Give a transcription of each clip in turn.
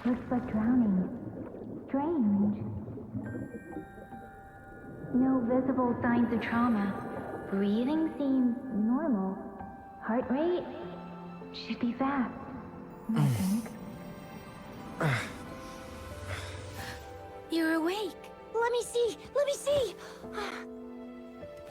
Looks like drowning. Strange. No visible signs of trauma. Breathing seems normal. Heart rate should be fast, I think. You're awake. Let me see. Let me see.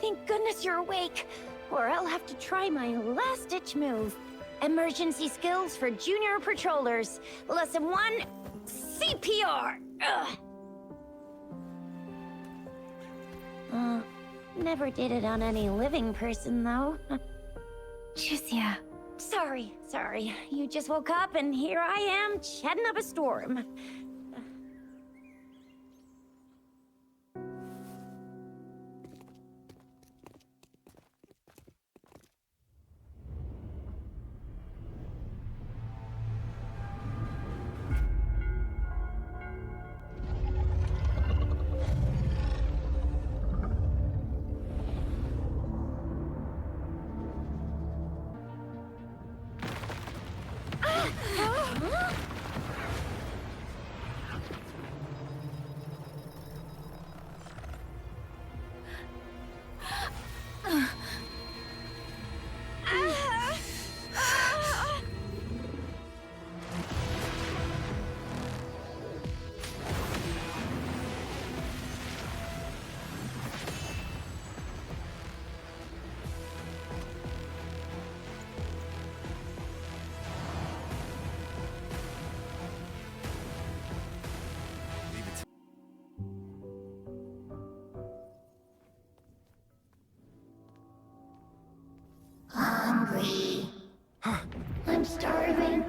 Thank goodness you're awake, or I'll have to try my last-ditch move. Emergency skills for junior patrollers. Lesson 1, CPR. Never did it on any living person, though. Juicia. Sorry. You just woke up, and here I am, chatting up a storm. Hungry. I'm starving.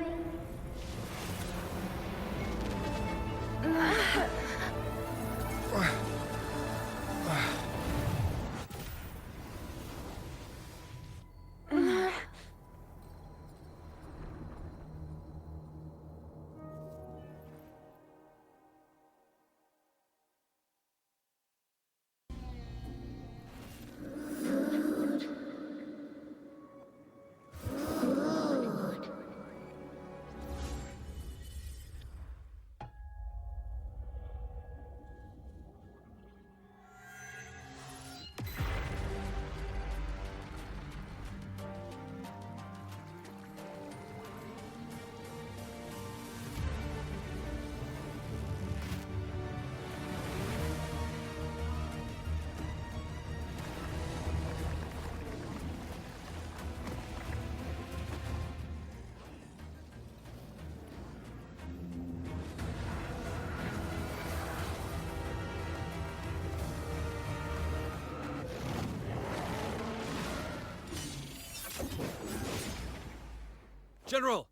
General!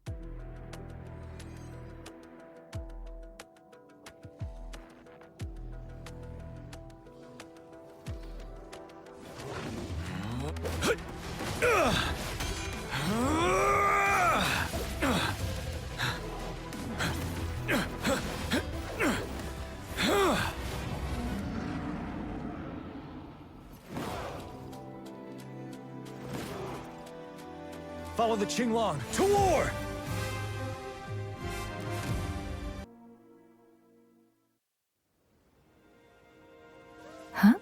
Follow the Qinglong to war! Huh?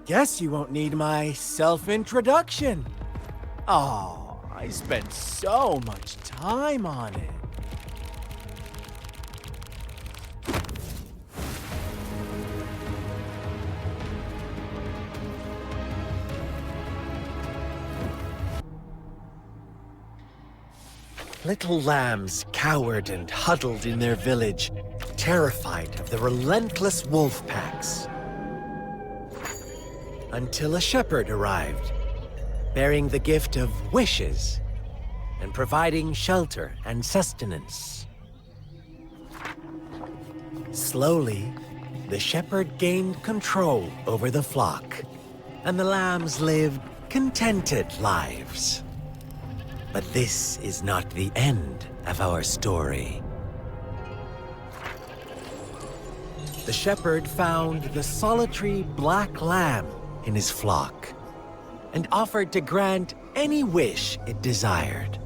Guess you won't need my self-introduction. Oh, I spent so much time on it. Little lambs cowered and huddled in their village, terrified of the relentless wolf packs. Until a shepherd arrived, bearing the gift of wishes and providing shelter and sustenance. Slowly, the shepherd gained control over the flock, and the lambs lived contented lives. But this is not the end of our story. The shepherd found the solitary black lamb in his flock and offered to grant any wish it desired.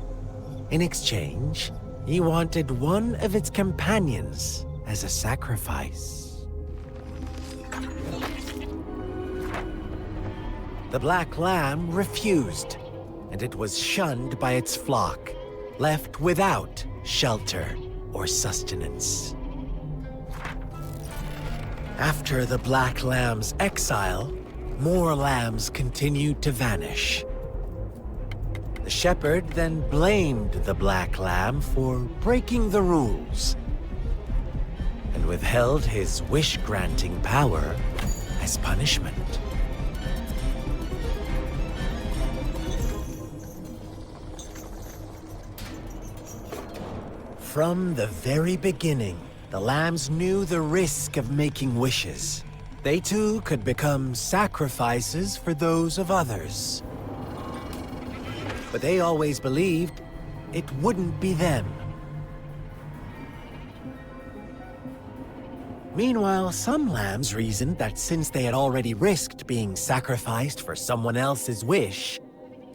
In exchange, he wanted one of its companions as a sacrifice. The black lamb refused, and it was shunned by its flock, left without shelter or sustenance. After the black lamb's exile, more lambs continued to vanish. The shepherd then blamed the black lamb for breaking the rules, and withheld his wish-granting power as punishment. From the very beginning, the lambs knew the risk of making wishes. They too could become sacrifices for those of others. But they always believed it wouldn't be them. Meanwhile, some lambs reasoned that since they had already risked being sacrificed for someone else's wish,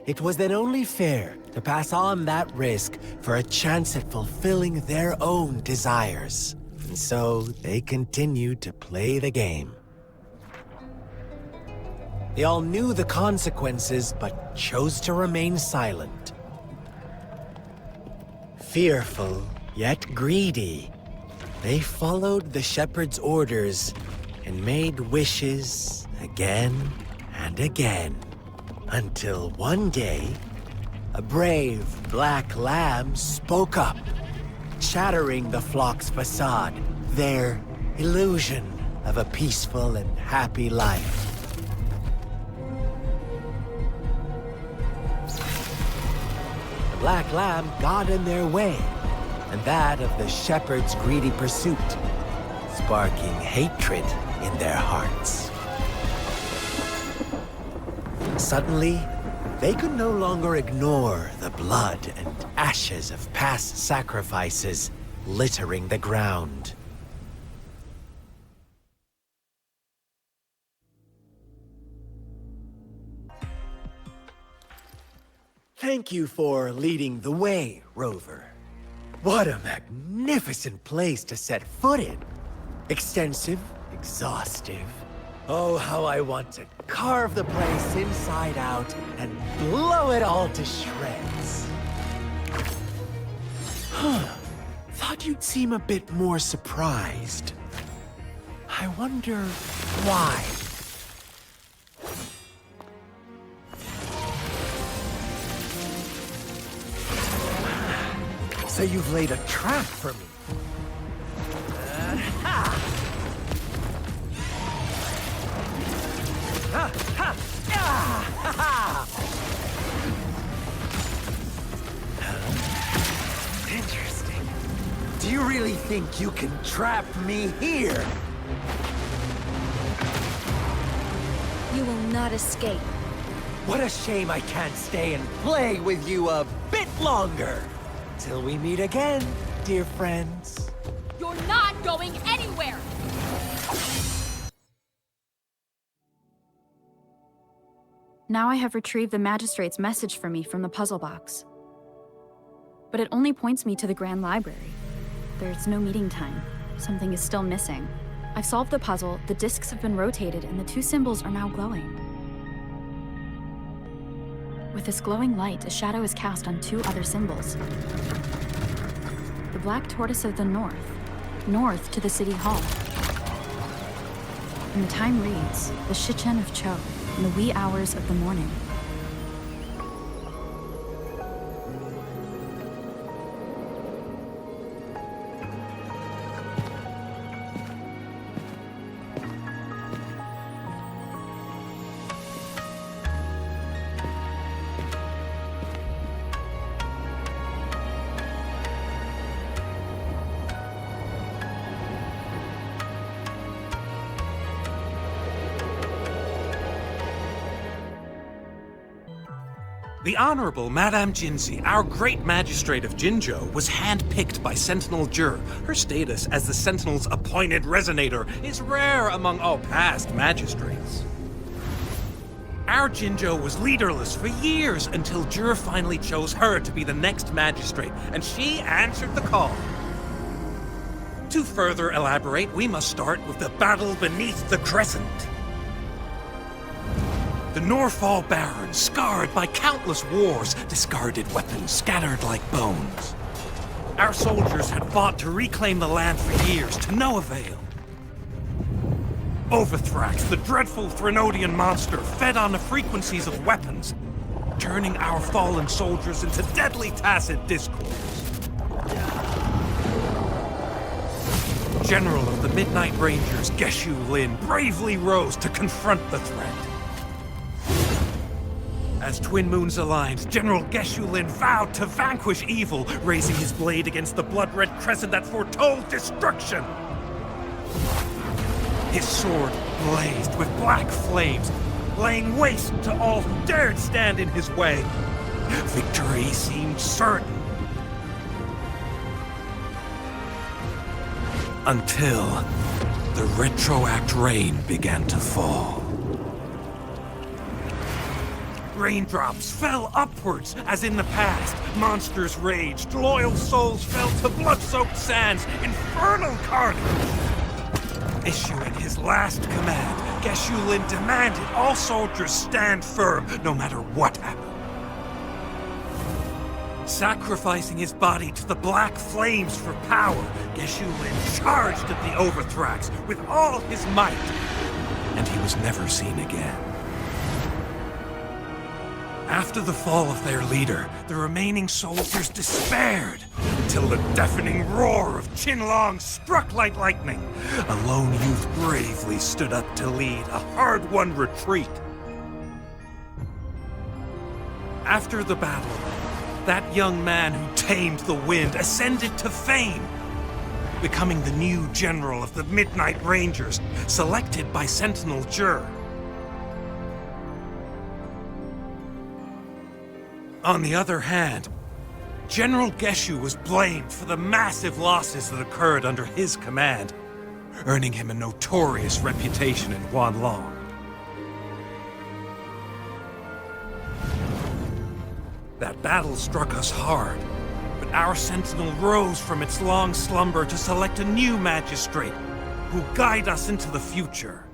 it was then only fair to pass on that risk for a chance at fulfilling their own desires. And so they continued to play the game. They all knew the consequences, but chose to remain silent. Fearful, yet greedy, they followed the shepherd's orders and made wishes again and again. Until one day, a brave black lamb spoke up, shattering the flock's facade, their illusion of a peaceful and happy life. The black lamb got in their way, and that of the shepherd's greedy pursuit, sparking hatred in their hearts. Suddenly, they could no longer ignore the blood and ashes of past sacrifices littering the ground. Thank you for leading the way, Rover. What a magnificent place to set foot in. Extensive, exhaustive. Oh, how I want to carve the place inside out and blow it all to shreds. Thought you'd seem a bit more surprised. I wonder why. So you've laid a trap for me. Interesting. Do you really think you can trap me here? You will not escape. What a shame I can't stay and play with you a bit longer. Till we meet again, dear friends. You're not going anywhere! Now I have retrieved the magistrate's message for me from the puzzle box. But it only points me to the Grand Library. There's no meeting time. Something is still missing. I've solved the puzzle, the discs have been rotated, and the two symbols are now glowing. With this glowing light, a shadow is cast on two other symbols. The black tortoise of the north to the city hall. And the time reads, the Shichen of Cho, in the wee hours of the morning. The Honorable Madame Jinzi, our great magistrate of Jinzhou, was handpicked by Sentinel Jur. Her status as the Sentinel's appointed resonator is rare among all past magistrates. Our Jinzhou was leaderless for years until Jur finally chose her to be the next magistrate, and she answered the call. To further elaborate, we must start with the battle beneath the crescent. The Norfall Barons, scarred by countless wars, discarded weapons scattered like bones. Our soldiers had fought to reclaim the land for years, to no avail. Overthrax, the dreadful Threnodian monster, fed on the frequencies of weapons, turning our fallen soldiers into deadly tacit discourse. General of the Midnight Rangers, Geshu Lin, bravely rose to confront the threat. As twin moons aligned, General Geshu Lin vowed to vanquish evil, raising his blade against the blood-red crescent that foretold destruction. His sword blazed with black flames, laying waste to all who dared stand in his way. Victory seemed certain. Until the retroact rain began to fall. Raindrops fell upwards, as in the past. Monsters raged, loyal souls fell to blood-soaked sands, infernal carnage. Issuing his last command, Geshu Lin demanded all soldiers stand firm, no matter what happened. Sacrificing his body to the black flames for power, Geshu Lin charged at the Overthrax with all his might, and he was never seen again. After the fall of their leader, the remaining soldiers despaired, until the deafening roar of Qinlong struck like lightning. A lone youth bravely stood up to lead a hard-won retreat. After the battle, that young man who tamed the wind ascended to fame, becoming the new general of the Midnight Rangers, selected by Sentinel Jur. On the other hand, General Geshu was blamed for the massive losses that occurred under his command, earning him a notorious reputation in Huanlong. That battle struck us hard, but our sentinel rose from its long slumber to select a new magistrate who guide us into the future.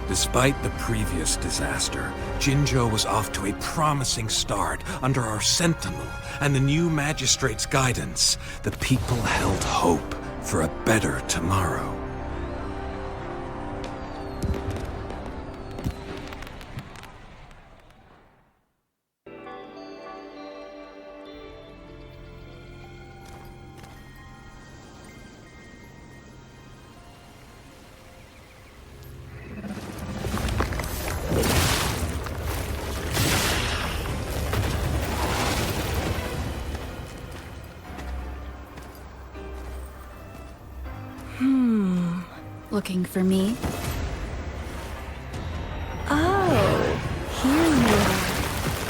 Despite the previous disaster, Jinzhou was off to a promising start under our sentinel and the new magistrate's guidance. The people held hope for a better tomorrow. Looking for me? Oh, here you are.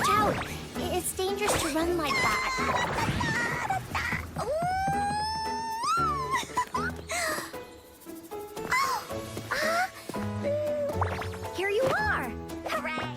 watch out! It's dangerous to run like that. Here you are! Hooray!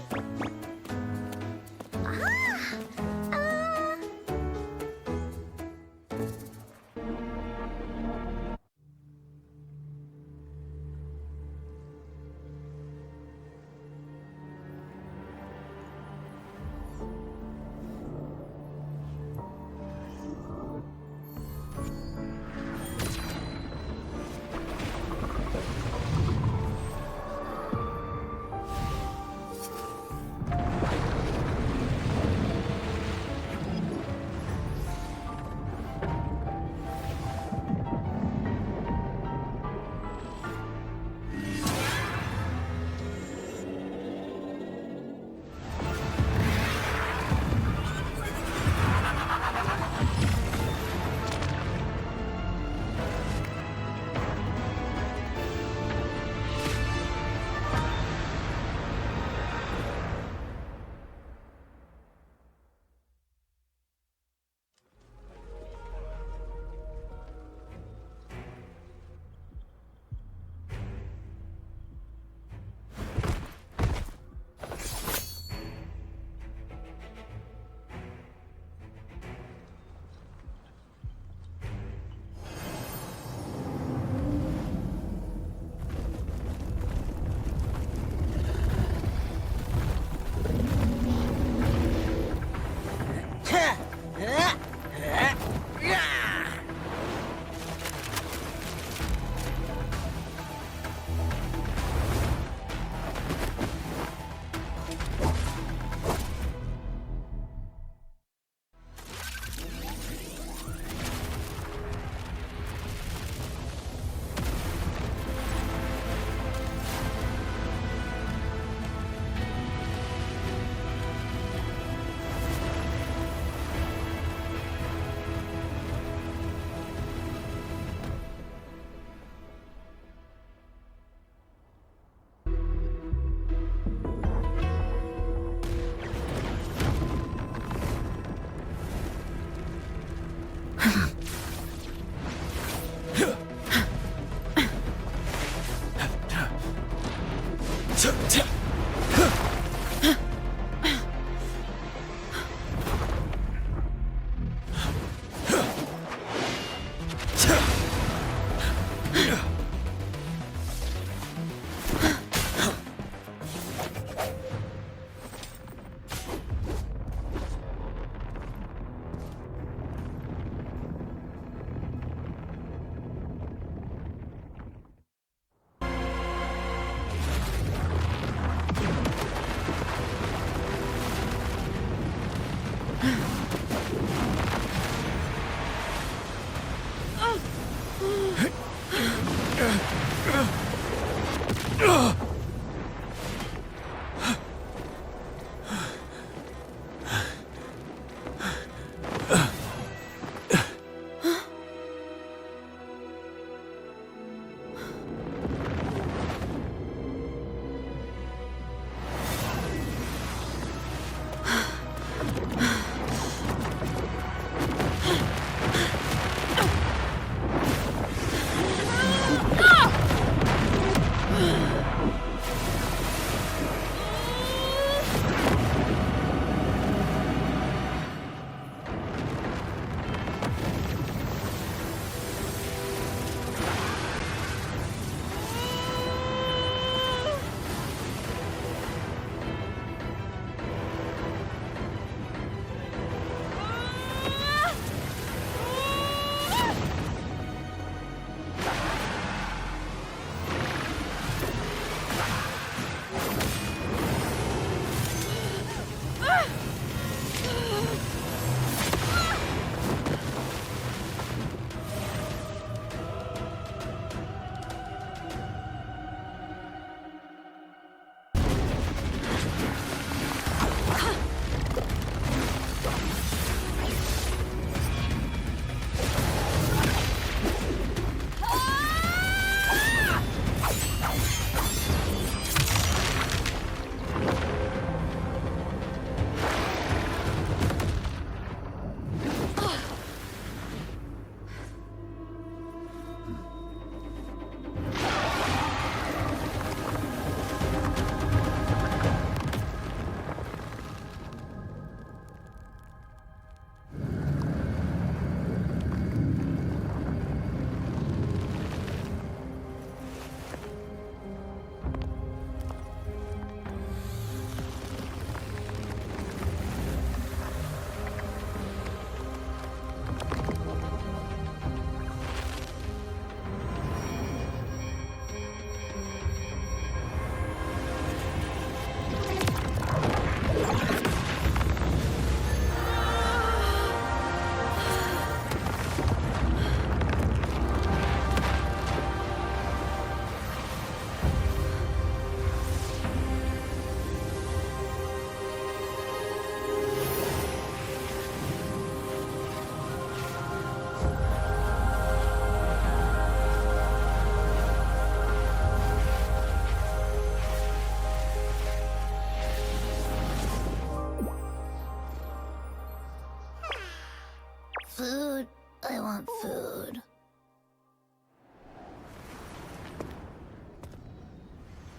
Food. I want food.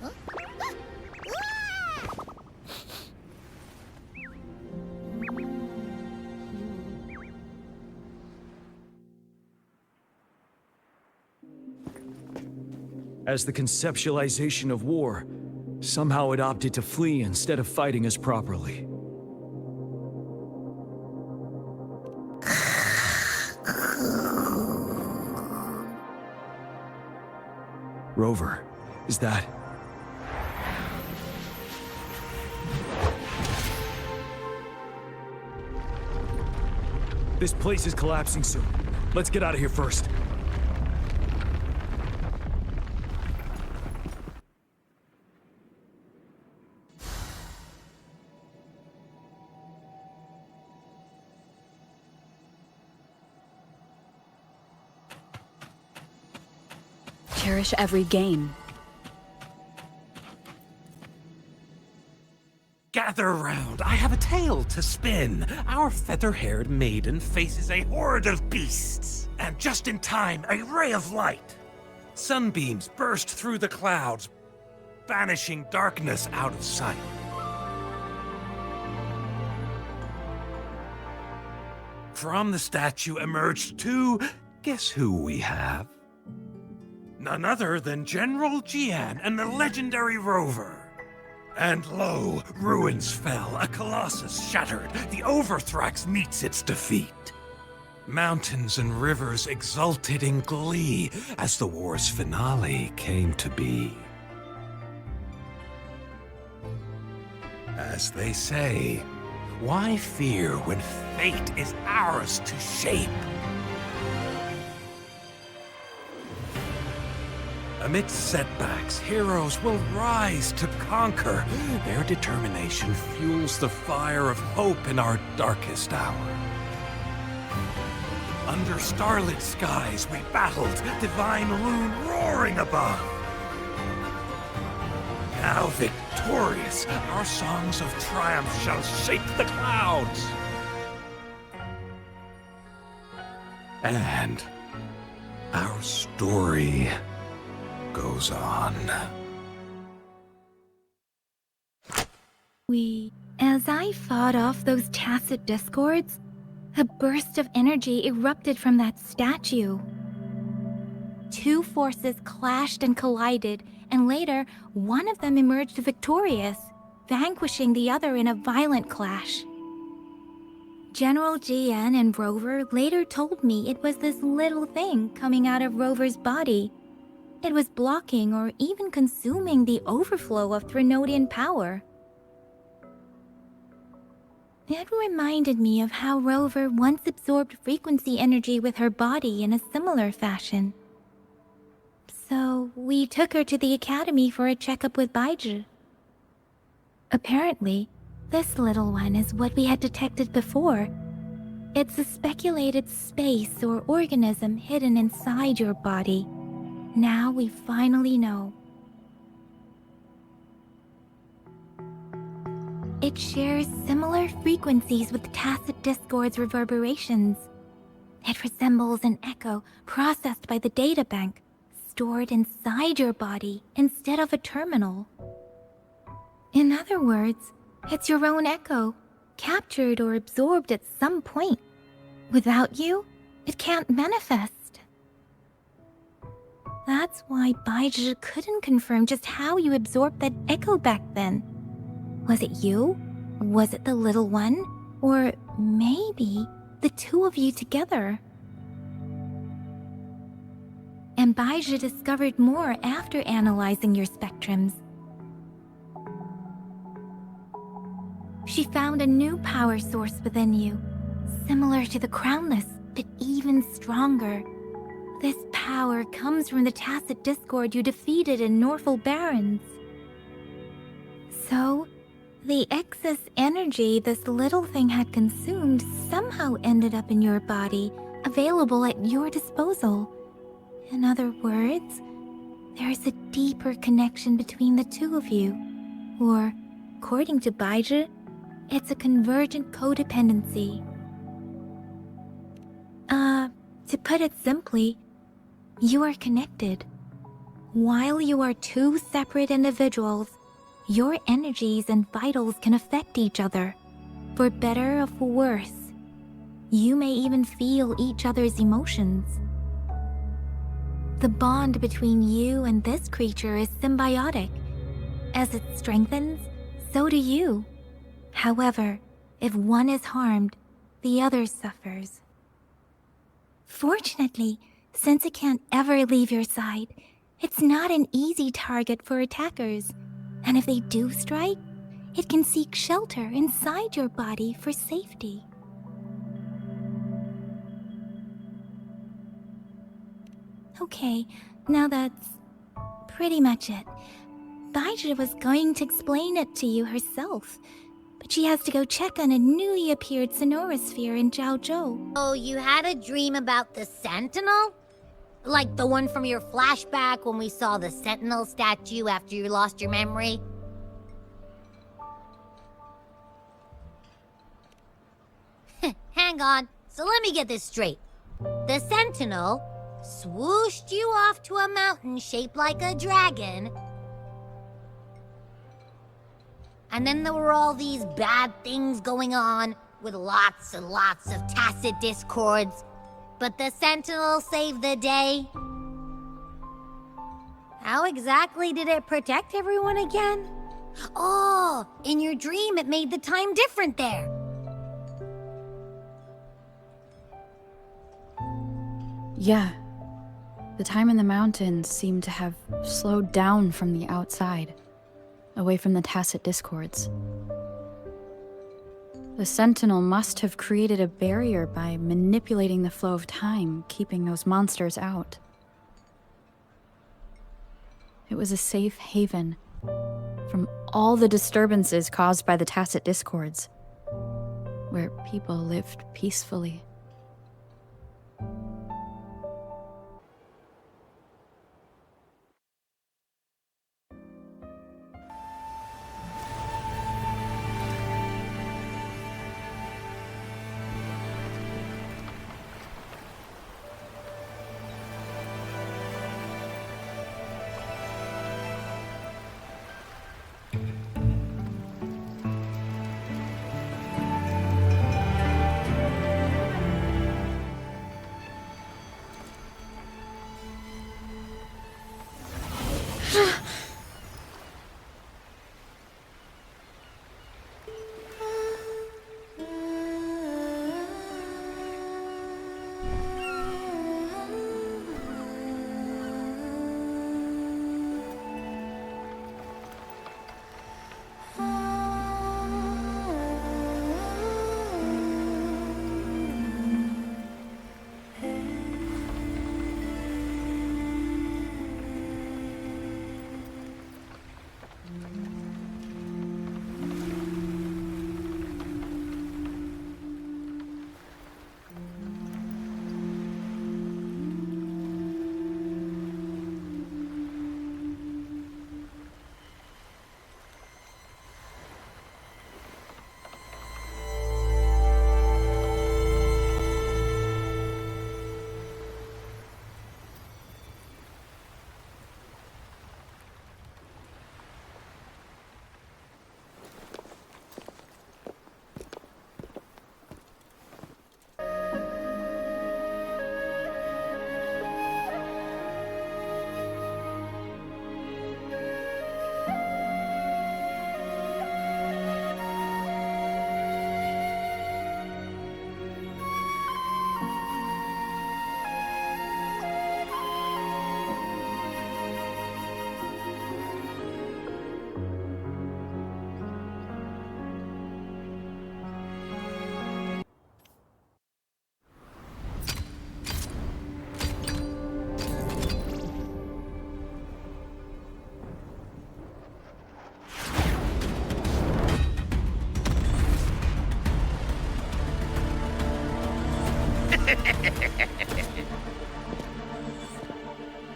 Huh? As the conceptualization of war, somehow it opted to flee instead of fighting us properly. Rover, is that... This place is collapsing soon. Let's get out of here first. Cherish every gain. Gather round, I have a tale to spin. Our feather-haired maiden faces a horde of beasts. And just in time, a ray of light. Sunbeams burst through the clouds, banishing darkness out of sight. From the statue emerged two... Guess who we have? None other than General Jian and the legendary Rover. And lo, ruins fell, a colossus shattered, the Overthrax meets its defeat. Mountains and rivers exulted in glee as the war's finale came to be. As they say, why fear when fate is ours to shape? Amidst setbacks, heroes will rise to conquer. Their determination fuels the fire of hope in our darkest hour. Under starlit skies we battled, divine loon roaring above. Now victorious, our songs of triumph shall shake the clouds. And our story goes on. As I fought off those tacit discords, a burst of energy erupted from that statue. Two forces clashed and collided, and later, one of them emerged victorious, vanquishing the other in a violent clash. General Jian and Rover later told me it was this little thing coming out of Rover's body. It was blocking or even consuming the overflow of Threnodian power. It reminded me of how Rover once absorbed frequency energy with her body in a similar fashion. So we took her to the academy for a checkup with Baizhi. Apparently, this little one is what we had detected before. It's a speculated space or organism hidden inside your body. Now we finally know. It shares similar frequencies with tacit discord's reverberations. It resembles an echo processed by the data bank, stored inside your body instead of a terminal. In other words, it's your own echo, captured or absorbed at some point. Without you, it can't manifest. That's why Baizhi couldn't confirm just how you absorbed that echo back then. Was it you? Was it the little one? Or maybe the two of you together? And Baizhi discovered more after analyzing your spectrums. She found a new power source within you, similar to the Crownless, but even stronger. This power comes from the tacit discord you defeated in Norful Barrens. So, the excess energy this little thing had consumed somehow ended up in your body, available at your disposal. In other words, there's a deeper connection between the two of you. Or, according to Baizhi, it's a convergent codependency. To put it simply, you are connected. While you are two separate individuals, your energies and vitals can affect each other, for better or for worse. You may even feel each other's emotions. The bond between you and this creature is symbiotic. As it strengthens, so do you. However, if one is harmed, the other suffers. Fortunately, since it can't ever leave your side, it's not an easy target for attackers. And if they do strike, it can seek shelter inside your body for safety. Okay, now that's pretty much it. Baija was going to explain it to you herself, but she has to go check on a newly appeared sonorosphere in Jiaozhou. Oh, you had a dream about the Sentinel? Like the one from your flashback when we saw the Sentinel statue after you lost your memory? Hang on, so let me get this straight. The Sentinel swooshed you off to a mountain shaped like a dragon, and then there were all these bad things going on, with lots and lots of tacit discords. But the Sentinel saved the day. How exactly did it protect everyone again? Oh, in your dream it made the time different there. Yeah. The time in the mountains seemed to have slowed down from the outside, away from the tacit discords. The Sentinel must have created a barrier by manipulating the flow of time, keeping those monsters out. It was a safe haven from all the disturbances caused by the tacit discords, where people lived peacefully.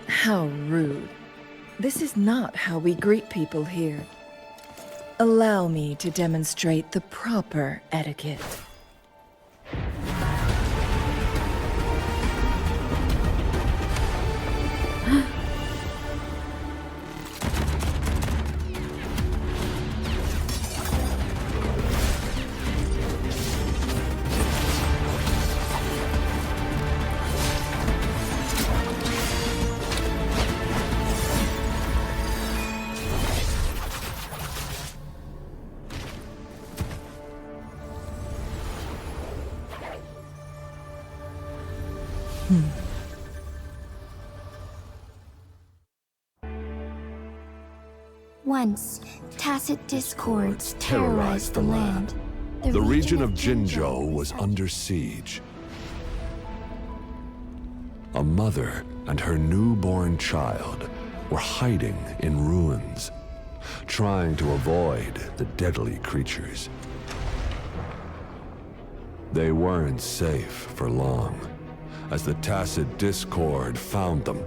How rude. This is not how we greet people here. Allow me to demonstrate the proper etiquette. Once, tacit discords terrorized the land. The region of Jinzhou was under siege. A mother and her newborn child were hiding in ruins, trying to avoid the deadly creatures. They weren't safe for long, as the tacit discord found them.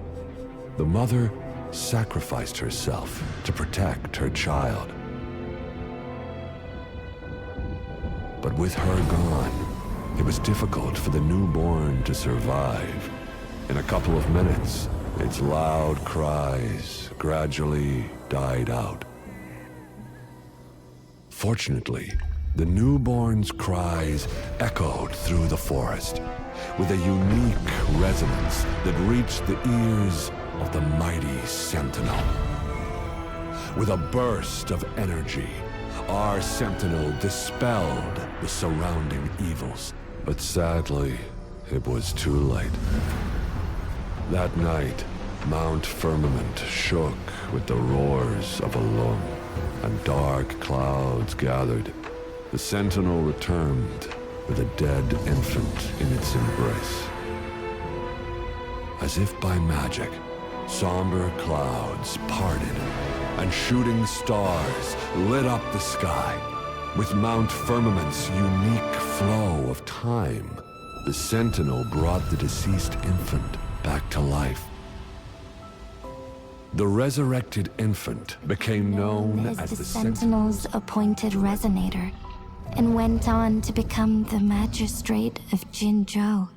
The mother sacrificed herself to protect her child. But with her gone, it was difficult for the newborn to survive. In a couple of minutes, its loud cries gradually died out. Fortunately, the newborn's cries echoed through the forest with a unique resonance that reached the ears of the mighty sentinel. With a burst of energy, our sentinel dispelled the surrounding evils. But sadly, it was too late. That night, Mount Firmament shook with the roars of a lung, and dark clouds gathered. The sentinel returned with a dead infant in its embrace. As if by magic, somber clouds parted, and shooting stars lit up the sky. With Mount Firmament's unique flow of time, the sentinel brought the deceased infant back to life. The resurrected infant became known as the Sentinel's appointed resonator, and went on to become the magistrate of Jinzhou.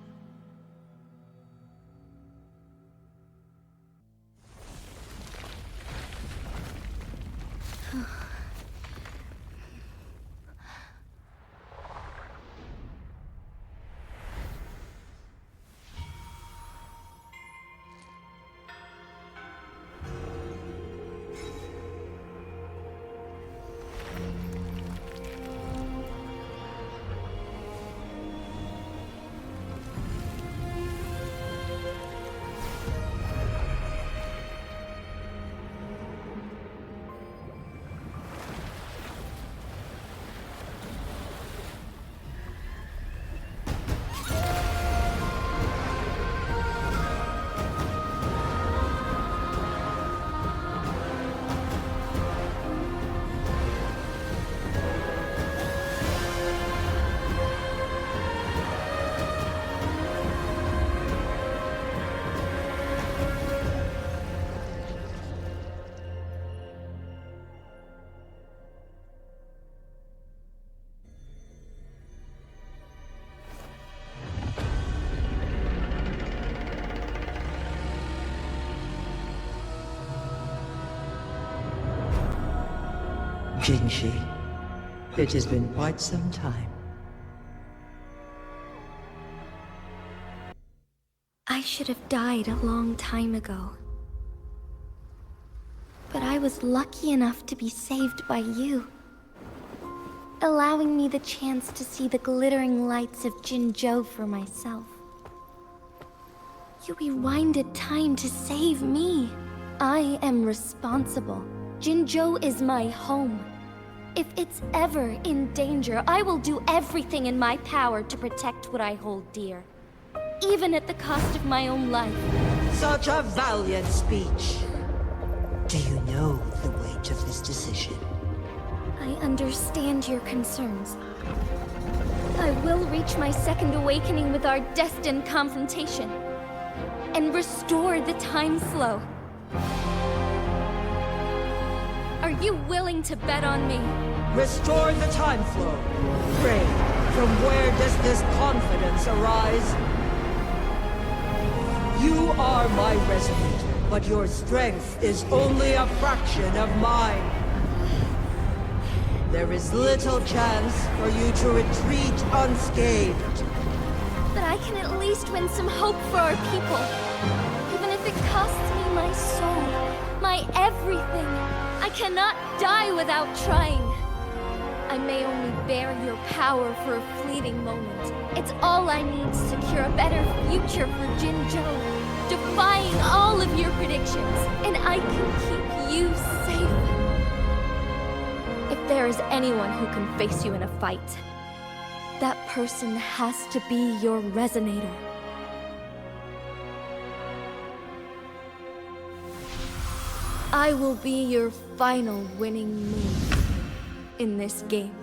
Jinxi, it has been quite some time. I should have died a long time ago. But I was lucky enough to be saved by you, allowing me the chance to see the glittering lights of Jinzhou for myself. You rewinded time to save me. I am responsible. Jinzhou is my home. If it's ever in danger, I will do everything in my power to protect what I hold dear, even at the cost of my own life. Such a valiant speech. Do you know the weight of this decision? I understand your concerns. I will reach my second awakening with our destined confrontation, and restore the time flow. Are you willing to bet on me? Restore the time flow. Pray, from where does this confidence arise? You are my resonator, but your strength is only a fraction of mine. There is little chance for you to retreat unscathed. But I can at least win some hope for our people. Even if it costs me my soul, my everything. I cannot die without trying. I may only bear your power for a fleeting moment. It's all I need to secure a better future for Jinzhou, defying all of your predictions, and I can keep you safe. If there is anyone who can face you in a fight, that person has to be your resonator. I will be your final winning move in this game.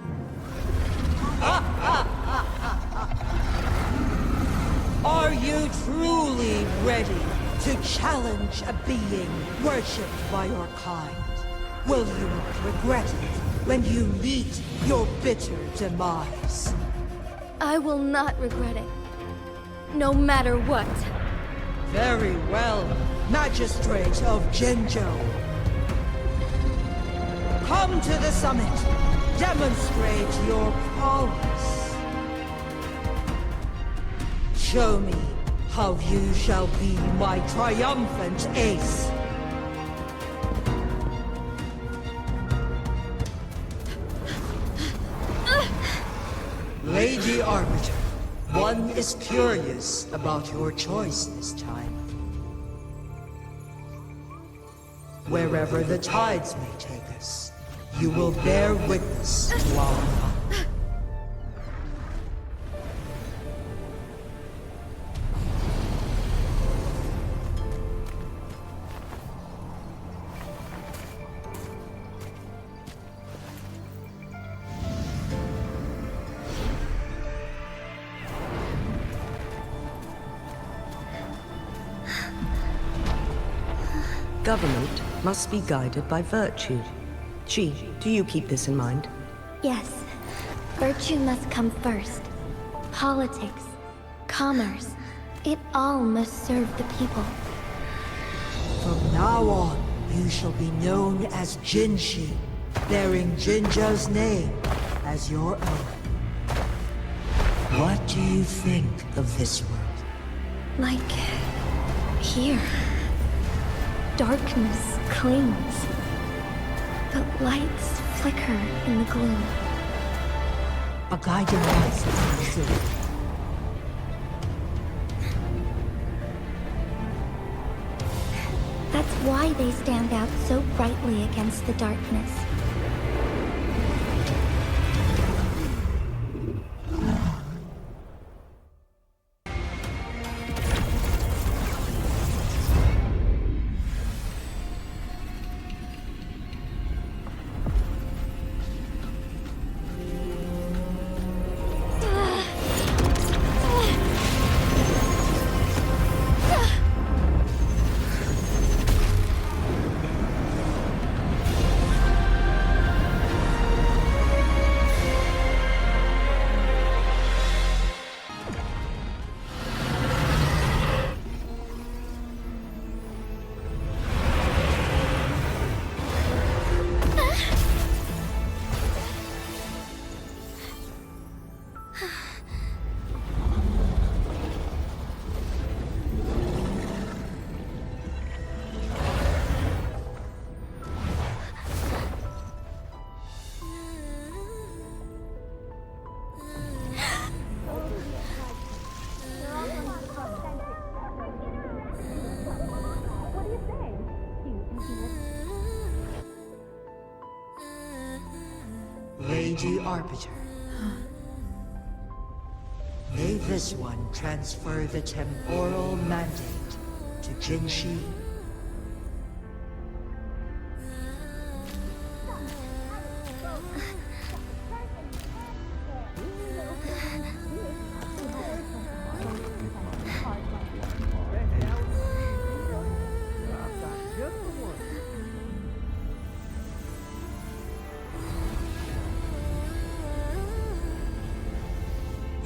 Are you truly ready to challenge a being worshipped by your kind? Will you regret it when you meet your bitter demise? I will not regret it, no matter what. Very well, Magistrate of Jinzhou. Come to the summit. Demonstrate your prowess. Show me how you shall be my triumphant ace. Lady Arbiter, one is curious about your choice this time. Wherever the tides may take us, you will bear witness to our fun. Government must be guided by virtue. Chi, do you keep this in mind? Yes, virtue must come first. Politics, commerce, it all must serve the people. From now on, you shall be known as Jinshi, bearing Jinzhou's name as your own. What do you think of this world? Like here. Darkness clings, but lights flicker in the gloom. A guiding light, I'm sure. That's why they stand out so brightly against the darkness. Lady Arbiter. May this one transfer the temporal mandate to Jinshi.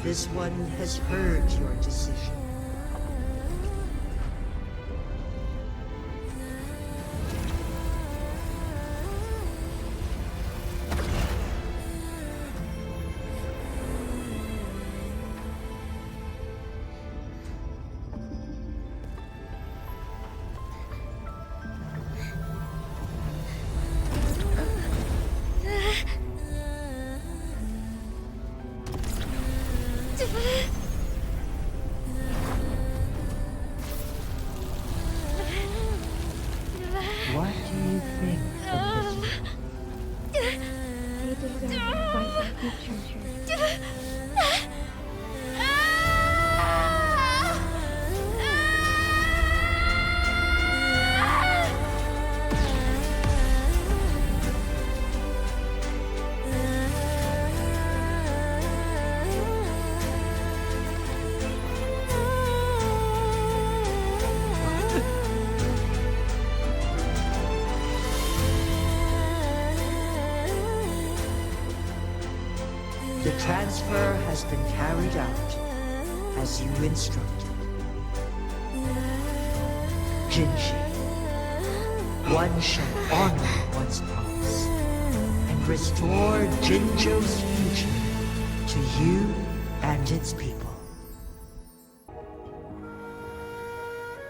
This one has heard your decision. What do you think of The transfer has been carried out as you instructed. Jinji, one shall honor one's promise and restore Jinjo's future to you and its people.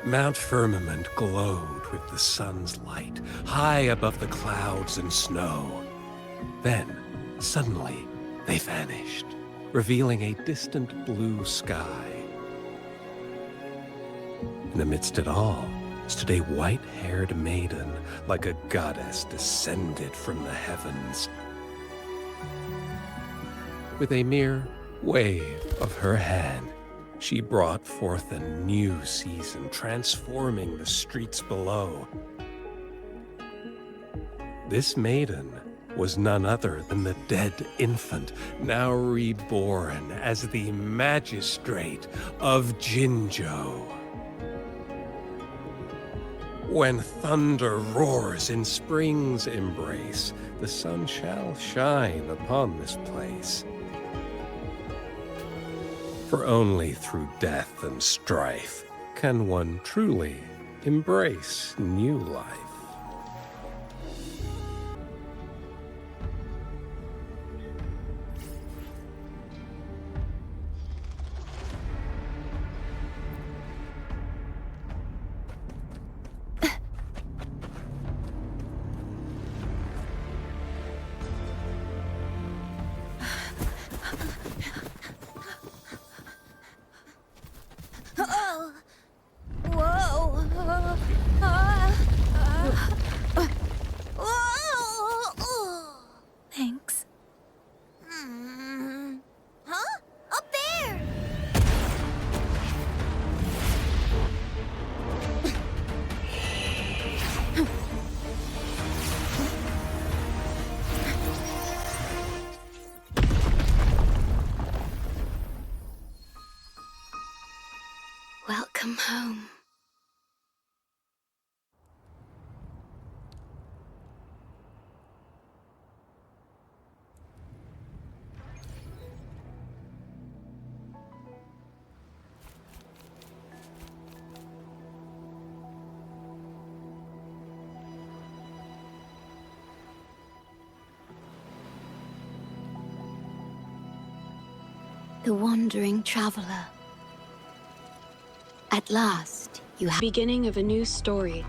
Mount Firmament glowed with the sun's light, high above the clouds and snow. Then, suddenly, they vanished, revealing a distant blue sky. And amidst it all stood a white-haired maiden, like a goddess descended from the heavens. With a mere wave of her hand, she brought forth a new season, transforming the streets below. This maiden was none other than the dead infant, now reborn as the magistrate of Jinjo. When thunder roars in spring's embrace, the sun shall shine upon this place. For only through death and strife can one truly embrace new life. Thanks. Huh? Up there! Welcome home. The wandering traveler. At last, you have... Beginning of a new story.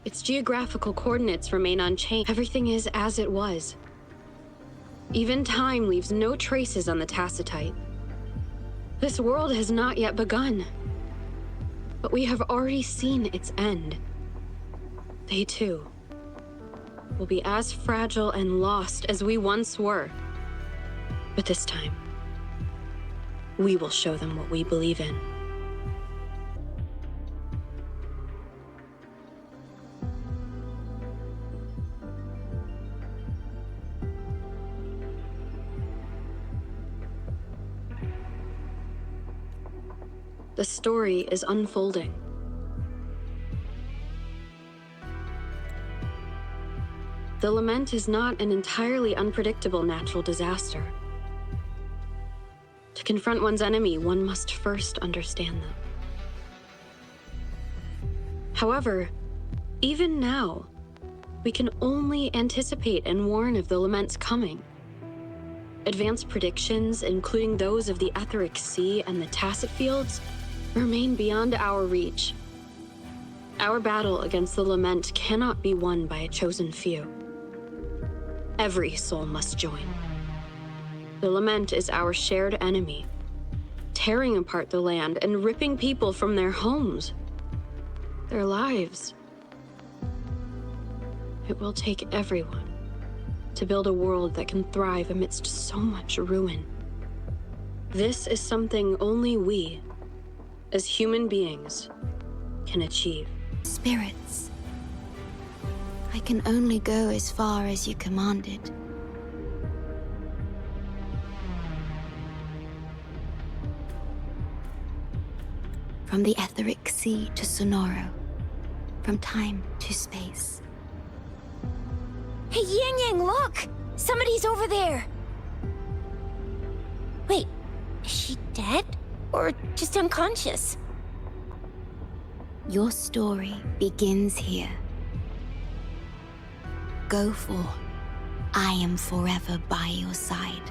Its geographical coordinates remain unchanged. Everything is as it was. Even time leaves no traces on the Tacitite. This world has not yet begun, but we have already seen its end. They too will be as fragile and lost as we once were. But this time, we will show them what we believe in. The story is unfolding. The lament is not an entirely unpredictable natural disaster. To confront one's enemy, one must first understand them. However, even now, we can only anticipate and warn of the lament's coming. Advanced predictions, including those of the Etheric Sea and the Tacit Fields, remain beyond our reach. Our battle against the Lament cannot be won by a chosen few. Every soul must join. The Lament is our shared enemy, tearing apart the land and ripping people from their homes, their lives. It will take everyone to build a world that can thrive amidst so much ruin. This is something only we, as human beings, can achieve. Spirits. I can only go as far as you commanded. From the Etheric Sea to Sonoro. From time to space. Hey, Yang Yang, look! Somebody's over there! Wait, is she dead? Or just unconscious? Your story begins here. Go for. I am forever by your side.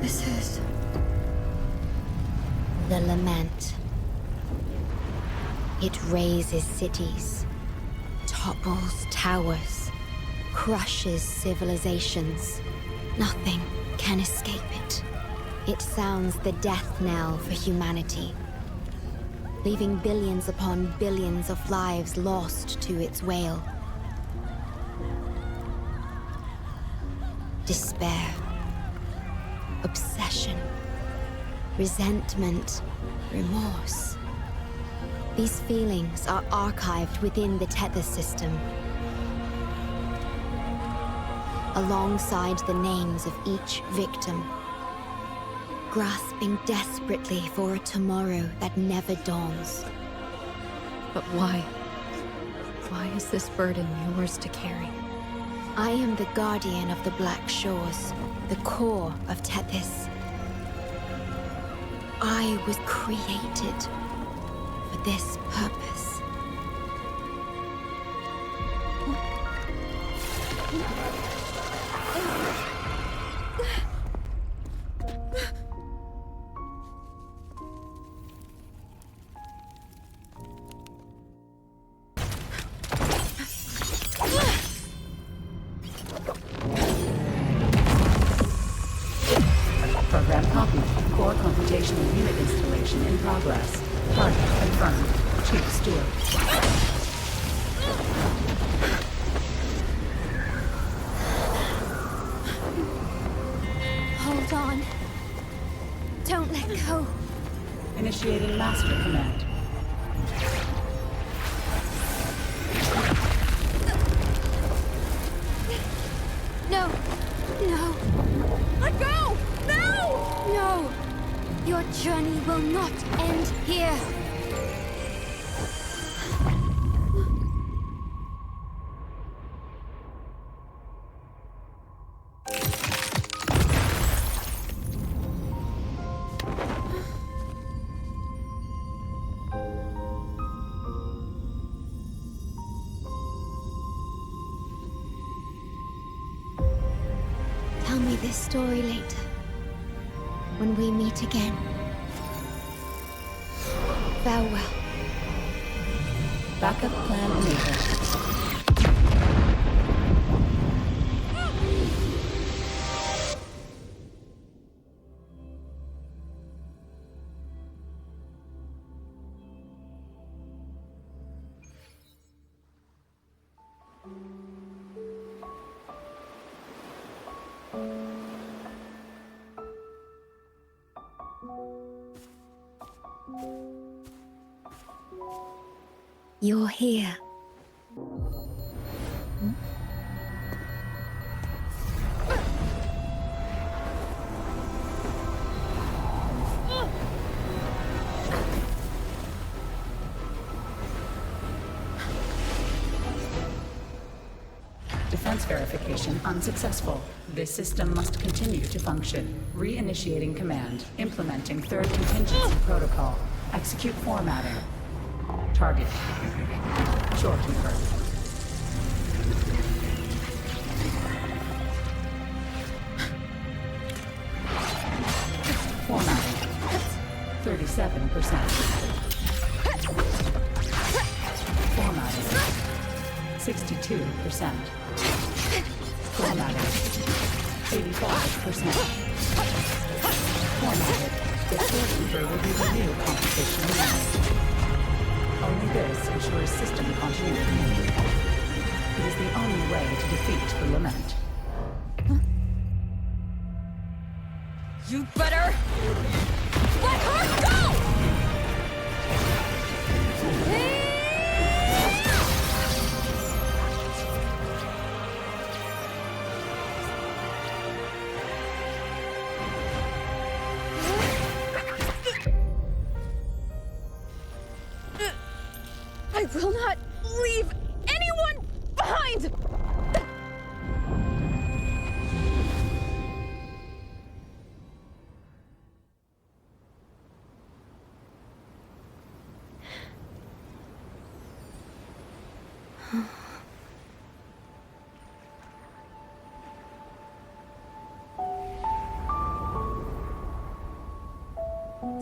This is... The Lament. It razes cities, topples towers, crushes civilizations. Nothing can escape it. It sounds the death knell for humanity, leaving billions upon billions of lives lost to its wail. Despair, obsession, resentment, remorse. These feelings are archived within the Tether system, alongside the names of each victim, grasping desperately for a tomorrow that never dawns. But why? Why is this burden yours to carry? I am the guardian of the Black Shores, the core of Tethys. I was created for this purpose. Program copied. Core computational unit installation in progress. Target confirmed. Chief Stewart. Hold on. Don't let go. Initiating master command. No. No. Let go! No! No. Your journey will not end here. Tell me this story later, when we meet again. Farewell. Backup plan enabled. You're here. Defense verification unsuccessful. This system must continue to function. Reinitiating command. Implementing third contingency protocol. Execute formatting. Target. Shore keeper. Formatting. 37%. Formatting. 62%. Formatting. 85%. Formatted. The storekeeper will be the new competition winner. Only this ensures system continuity. It is the only way to defeat the lament. You better let her go! I will not leave anyone behind!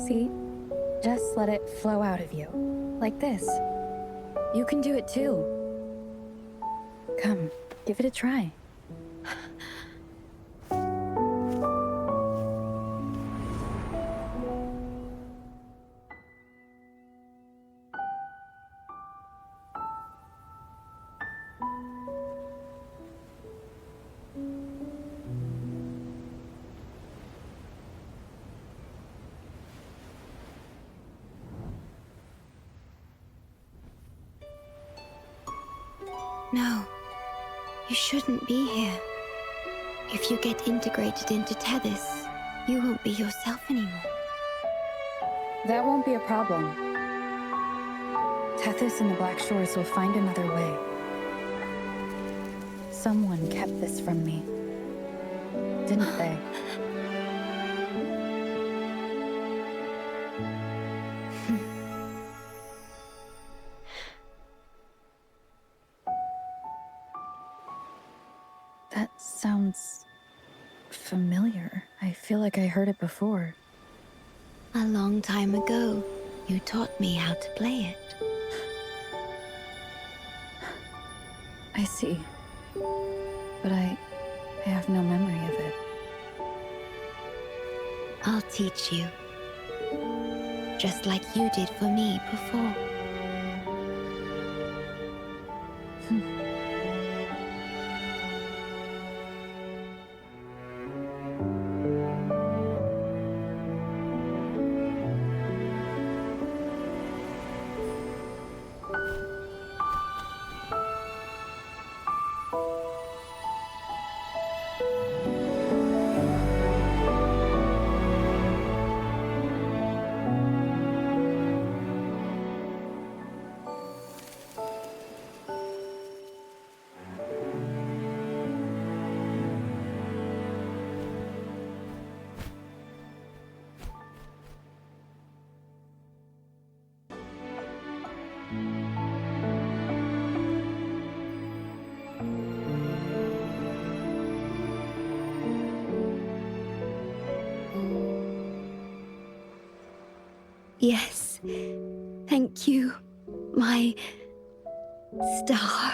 See? Just let it flow out of you. Like this. You can do it too. Come, give it a try. No, you shouldn't be here. If you get integrated into Tethys, you won't be yourself anymore. That won't be a problem. Tethys and the Black Shores will find another way. Someone kept this from me, didn't they? That sounds familiar. I feel like I heard it before. A long time ago, you taught me how to play it. I see. But I have no memory of it. I'll teach you. Just like you did for me before. Yes, Thank you, my star.